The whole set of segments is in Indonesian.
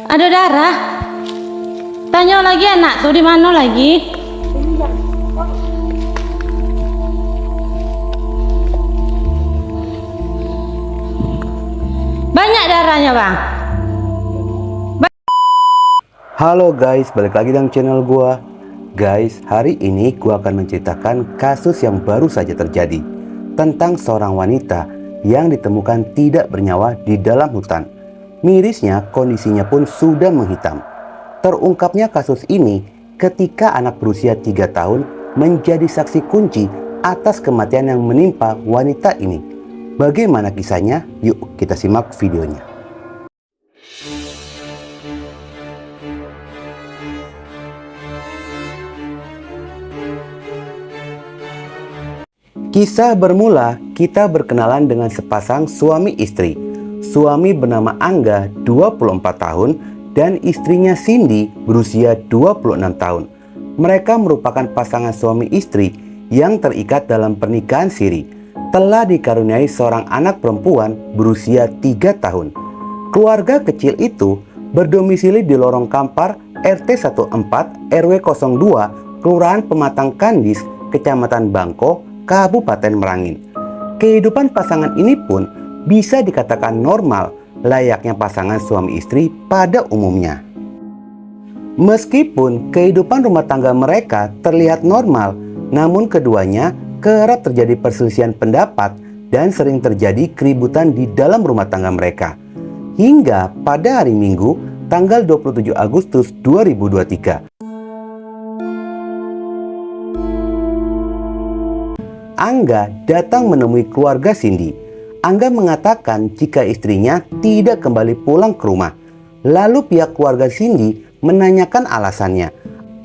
Ada darah. Tanya lagi anak tuh di mana lagi? Banyak darahnya, Bang. Halo guys, balik lagi dalam channel gua. Guys, hari ini gua akan menceritakan kasus yang baru saja terjadi tentang seorang wanita yang ditemukan tidak bernyawa di dalam hutan. Mirisnya, kondisinya pun sudah menghitam. Terungkapnya kasus ini ketika anak berusia 3 tahun menjadi saksi kunci atas kematian yang menimpa wanita ini. Bagaimana kisahnya? Yuk kita simak videonya. Kisah bermula, kita berkenalan dengan sepasang suami istri. Suami bernama Angga, 24 tahun, dan istrinya Cindy berusia 26 tahun. Mereka merupakan pasangan suami istri yang terikat dalam pernikahan siri. Telah dikaruniai seorang anak perempuan berusia 3 tahun. Keluarga kecil itu berdomisili di Lorong Kampar, RT 14 RW 02, Kelurahan Pematang Kandis, Kecamatan Bangko, Kabupaten Merangin. Kehidupan pasangan ini pun bisa dikatakan normal, layaknya pasangan suami istri pada umumnya. Meskipun kehidupan rumah tangga mereka terlihat normal, namun keduanya kerap terjadi perselisihan pendapat dan sering terjadi keributan di dalam rumah tangga mereka. Hingga pada hari Minggu, tanggal 27 Agustus 2023, Angga datang menemui keluarga Cindy. Angga mengatakan jika istrinya tidak kembali pulang ke rumah. Lalu pihak keluarga Cindy menanyakan alasannya.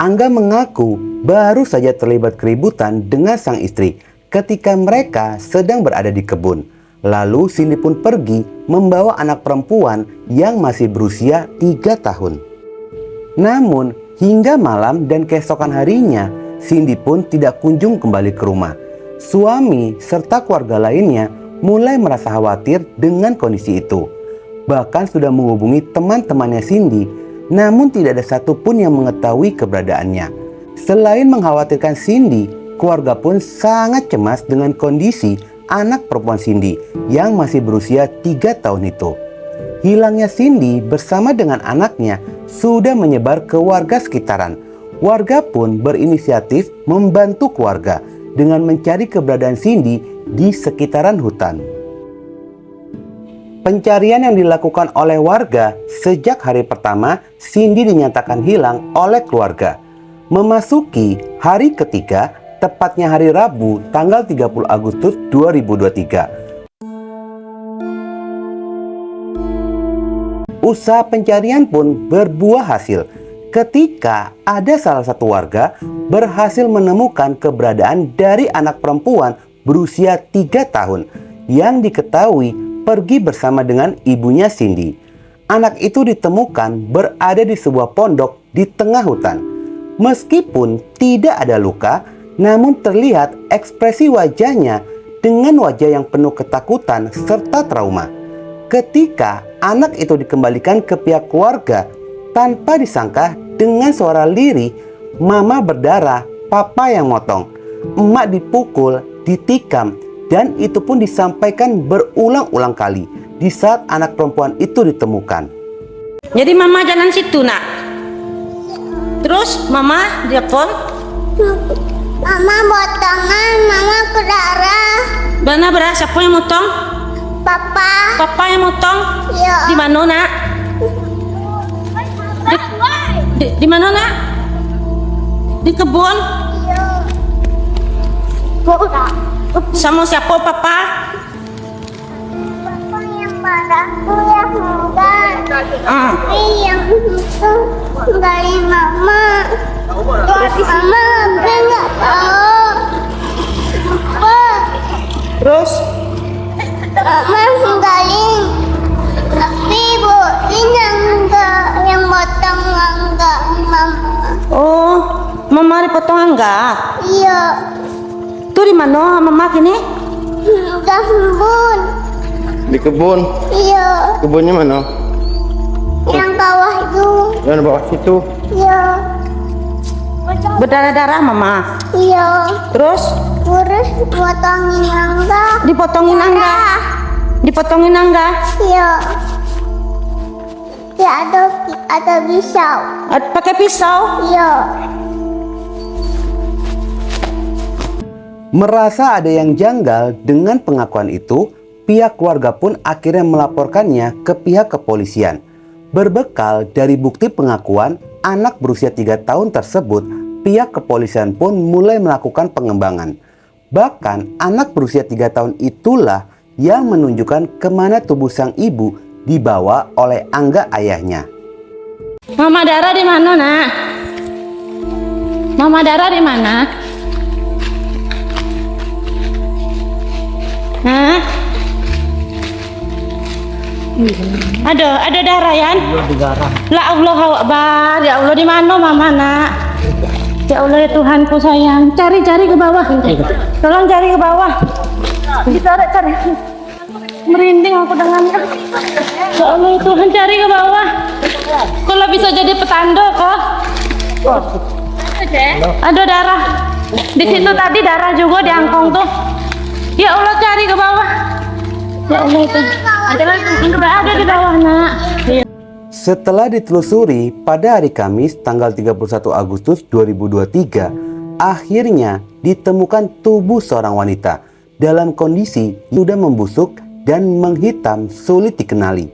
Angga mengaku baru saja terlibat keributan dengan sang istri ketika mereka sedang berada di kebun. Lalu Cindy pun pergi membawa anak perempuan yang masih berusia 3 tahun. Namun hingga malam dan keesokan harinya, Cindy pun tidak kunjung kembali ke rumah. Suami serta keluarga lainnya mulai merasa khawatir dengan kondisi itu. Bahkan sudah menghubungi teman-temannya Cindy, namun tidak ada satupun yang mengetahui keberadaannya. Selain mengkhawatirkan Cindy, keluarga pun sangat cemas dengan kondisi anak perempuan Cindy yang masih berusia 3 tahun itu. Hilangnya Cindy bersama dengan anaknya sudah menyebar ke warga sekitaran. Warga pun berinisiatif membantu keluarga dengan mencari keberadaan Cindy di sekitaran hutan. Pencarian yang dilakukan oleh warga sejak hari pertama Cindy dinyatakan hilang oleh keluarga. Memasuki hari ketiga, tepatnya hari Rabu tanggal 30 Agustus 2023. Usaha pencarian pun berbuah hasil ketika ada salah satu warga berhasil menemukan keberadaan dari anak perempuan berusia 3 tahun yang diketahui pergi bersama dengan ibunya Cindy. Anak itu ditemukan berada di sebuah pondok di tengah hutan. Meskipun tidak ada luka, namun terlihat ekspresi wajahnya dengan wajah yang penuh ketakutan serta trauma. Ketika anak itu dikembalikan ke pihak keluarga, tanpa disangka dengan suara lirih, mama berdarah, papa yang motong, emak dipukul, ditikam, dan itu pun disampaikan berulang-ulang kali di saat anak perempuan itu ditemukan. Jadi mama jalan situ, nak. Terus mama telepon. Mama botongan, mama berdarah. Mana berasa siapa yang motong? Papa. Papa yang motong? Iya. Di mana, nak? Di mana, nak? Di kebun? Sama siapa, papa? Papa yang marahku yang enggak. Tapi yang itu dari mama. Mama enggak tahu. Apa? Terus? Mama tinggalin. Tapi bu, ini yang potong enggak mama. Oh, mama dipotong enggak? Iya. Tuh di mana mama kini? Udah sembuh. Di kebun? Iya. Kebunnya mana? Yang kau Jangan bawa situ. Iya. Berdarah-darah mama. Iya. Terus Terus potongin Angga. dipotongin Angga. Dipotongin Angga. Iya. Ya ada pisau. Pakai pisau. Iya. Merasa ada yang janggal dengan pengakuan itu, pihak keluarga pun akhirnya melaporkannya ke pihak kepolisian. Berbekal dari bukti pengakuan anak berusia 3 tahun tersebut, pihak kepolisian pun mulai melakukan pengembangan. Bahkan anak berusia 3 tahun itulah yang menunjukkan kemana tubuh sang ibu dibawa oleh Angga ayahnya. Mama Dara di mana, Nak? Mama Dara di mana? Hah? Ada darah, Yan? La Allah Akbar. Ya Allah, di mana Mama, Nak? Ya Allah, ya Tuhanku sayang. Cari ke bawah. Tolong cari ke bawah. Cari. Merinding aku dengannya. Ya Allah, ya Tuhan, cari ke bawah. Kalau bisa jadi petanda kok. Ada darah. Di situ tadi darah juga di angkong tuh. Ya Allah, cari ke bawah. Ya Allah, itu. Ada di bawah, Nak. Setelah ditelusuri pada hari Kamis tanggal 31 Agustus 2023, akhirnya ditemukan tubuh seorang wanita dalam kondisi sudah membusuk dan menghitam sulit dikenali.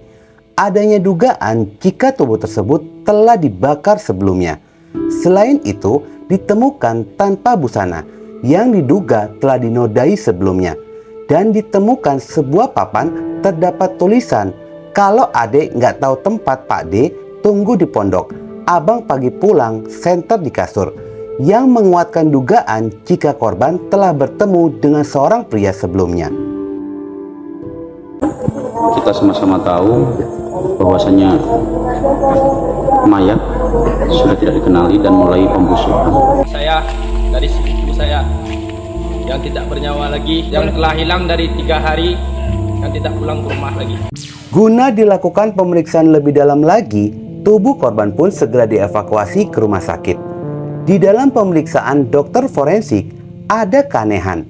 Adanya dugaan jika tubuh tersebut telah dibakar sebelumnya. Selain itu, ditemukan tanpa busana yang diduga telah dinodai sebelumnya. Dan ditemukan sebuah papan terdapat tulisan, "Kalau adek nggak tahu tempat Pak D, tunggu di pondok. Abang pagi pulang, senter di kasur." Yang menguatkan dugaan jika korban telah bertemu dengan seorang pria sebelumnya. Kita sama-sama tahu bahwasanya mayat sudah tidak dikenali dan mulai pembusukan. Saya dari ibu saya yang tidak bernyawa lagi, yang telah hilang dari 3 hari, yang tidak pulang ke rumah lagi. Guna dilakukan pemeriksaan lebih dalam lagi, tubuh korban pun segera dievakuasi ke rumah sakit. Di dalam pemeriksaan dokter forensik, ada keanehan.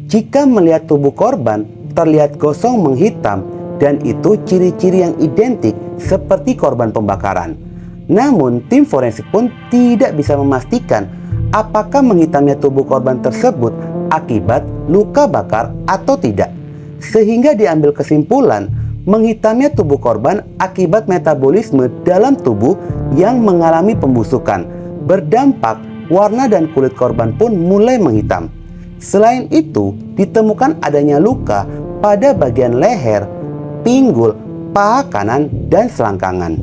Jika melihat tubuh korban terlihat gosong menghitam dan itu ciri-ciri yang identik seperti korban pembakaran. Namun tim forensik pun tidak bisa memastikan apakah menghitamnya tubuh korban tersebut akibat luka bakar atau tidak. Sehingga diambil kesimpulan menghitamnya tubuh korban akibat metabolisme dalam tubuh yang mengalami pembusukan. Berdampak warna dan kulit korban pun mulai menghitam. Selain itu, ditemukan adanya luka pada bagian leher, pinggul, paha kanan, dan selangkangan.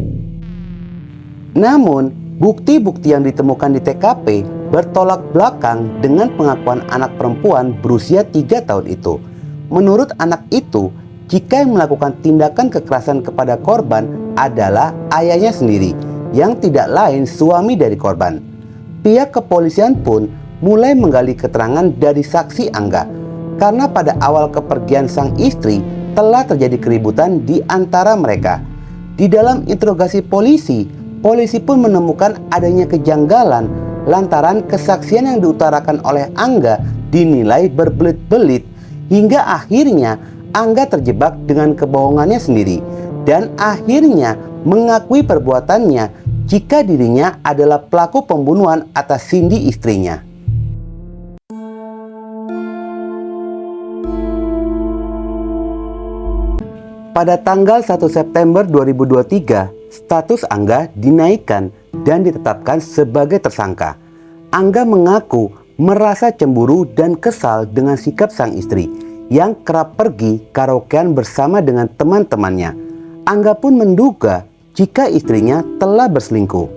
Namun, bukti-bukti yang ditemukan di TKP bertolak belakang dengan pengakuan anak perempuan berusia 3 tahun itu. Menurut anak itu, jika yang melakukan tindakan kekerasan kepada korban adalah ayahnya sendiri, yang tidak lain suami dari korban. Pihak kepolisian pun mulai menggali keterangan dari saksi Angga, karena pada awal kepergian sang istri telah terjadi keributan di antara mereka. Di dalam interogasi polisi pun menemukan adanya kejanggalan lantaran kesaksian yang diutarakan oleh Angga dinilai berbelit-belit, hingga akhirnya Angga terjebak dengan kebohongannya sendiri dan akhirnya mengakui perbuatannya jika dirinya adalah pelaku pembunuhan atas Cindy istrinya. Pada tanggal 1 September 2023, status Angga dinaikkan dan ditetapkan sebagai tersangka. Angga mengaku merasa cemburu dan kesal dengan sikap sang istri yang kerap pergi karaokean bersama dengan teman-temannya. Angga pun menduga jika istrinya telah berselingkuh.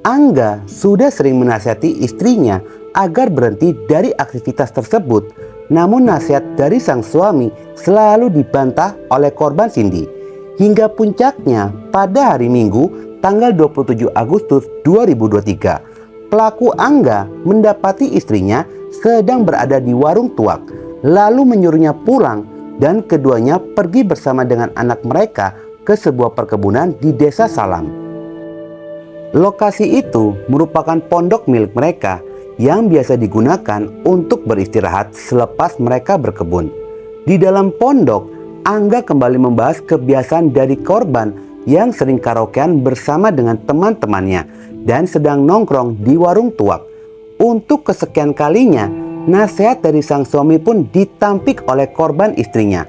Angga sudah sering menasihati istrinya agar berhenti dari aktivitas tersebut. Namun nasihat dari sang suami selalu dibantah oleh korban Cindy. Hingga puncaknya pada hari Minggu tanggal 27 Agustus 2023, pelaku Angga mendapati istrinya sedang berada di warung tuak, lalu menyuruhnya pulang dan keduanya pergi bersama dengan anak mereka ke sebuah perkebunan di Desa Salam. Lokasi itu merupakan pondok milik mereka yang biasa digunakan untuk beristirahat selepas mereka berkebun. Di dalam pondok, Angga kembali membahas kebiasaan dari korban yang sering karaokean bersama dengan teman-temannya dan sedang nongkrong di warung tuak. Untuk kesekian kalinya, nasihat dari sang suami pun ditampik oleh korban istrinya.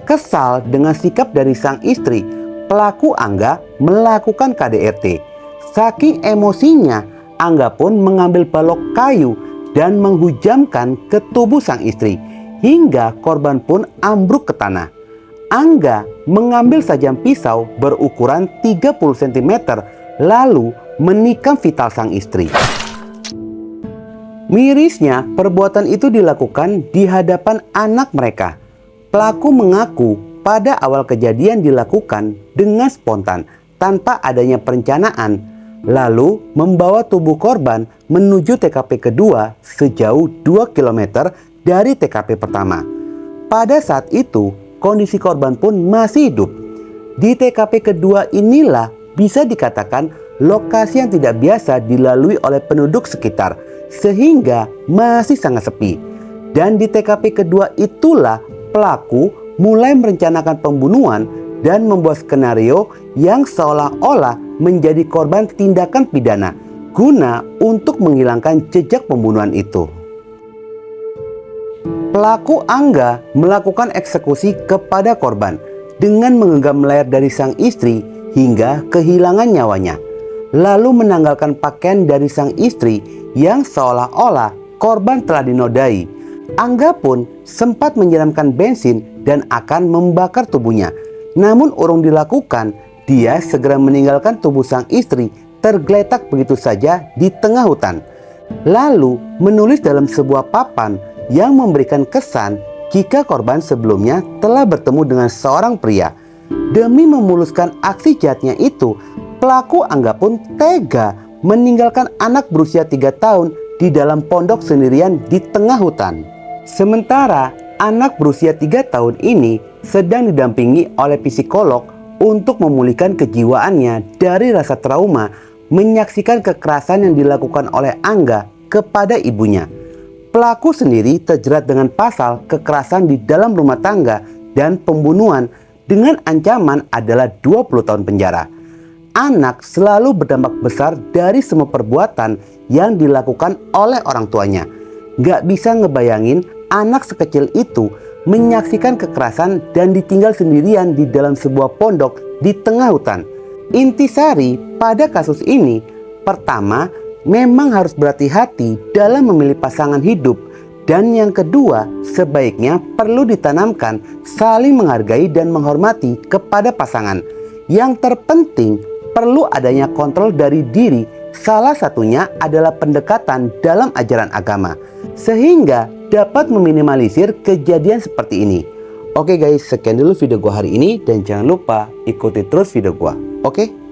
Kesal dengan sikap dari sang istri, pelaku Angga melakukan KDRT. Saking emosinya, Angga pun mengambil balok kayu dan menghujamkan ke tubuh sang istri hingga korban pun ambruk ke tanah. Angga mengambil sajam pisau berukuran 30 cm lalu menikam vital sang istri. Mirisnya, perbuatan itu dilakukan di hadapan anak mereka. Pelaku mengaku pada awal kejadian dilakukan dengan spontan tanpa adanya perencanaan, lalu membawa tubuh korban menuju TKP kedua sejauh 2 km dari TKP pertama. Pada saat itu, kondisi korban pun masih hidup. Di TKP kedua inilah bisa dikatakan lokasi yang tidak biasa dilalui oleh penduduk sekitar, sehingga masih sangat sepi. Dan di TKP kedua itulah pelaku mulai merencanakan pembunuhan dan membuat skenario yang seolah-olah menjadi korban tindakan pidana guna untuk menghilangkan jejak pembunuhan itu. Pelaku Angga melakukan eksekusi kepada korban dengan menggenggam leher dari sang istri hingga kehilangan nyawanya, lalu menanggalkan pakaian dari sang istri yang seolah-olah korban telah dinodai. Angga pun sempat menyiramkan bensin dan akan membakar tubuhnya. Namun urung dilakukan, dia segera meninggalkan tubuh sang istri tergeletak begitu saja di tengah hutan. Lalu menulis dalam sebuah papan yang memberikan kesan jika korban sebelumnya telah bertemu dengan seorang pria. Demi memuluskan aksi jahatnya itu, pelaku Angga pun tega meninggalkan anak berusia 3 tahun di dalam pondok sendirian di tengah hutan. Sementara anak berusia 3 tahun ini sedang didampingi oleh psikolog untuk memulihkan kejiwaannya dari rasa trauma menyaksikan kekerasan yang dilakukan oleh Angga kepada ibunya. Pelaku sendiri terjerat dengan pasal kekerasan di dalam rumah tangga dan pembunuhan dengan ancaman adalah 20 tahun penjara. Anak selalu berdampak besar dari semua perbuatan yang dilakukan oleh orang tuanya. Gak bisa ngebayangin anak sekecil itu menyaksikan kekerasan dan ditinggal sendirian di dalam sebuah pondok di tengah hutan. Intisari pada kasus ini, pertama, memang harus berhati-hati dalam memilih pasangan hidup. Dan yang kedua, sebaiknya perlu ditanamkan saling menghargai dan menghormati kepada pasangan. Yang terpenting, perlu adanya kontrol dari diri. Salah satunya adalah pendekatan dalam ajaran agama, sehingga dapat meminimalisir kejadian seperti ini. Oke guys, sekian dulu video gua hari ini dan jangan lupa ikuti terus video gua. Oke?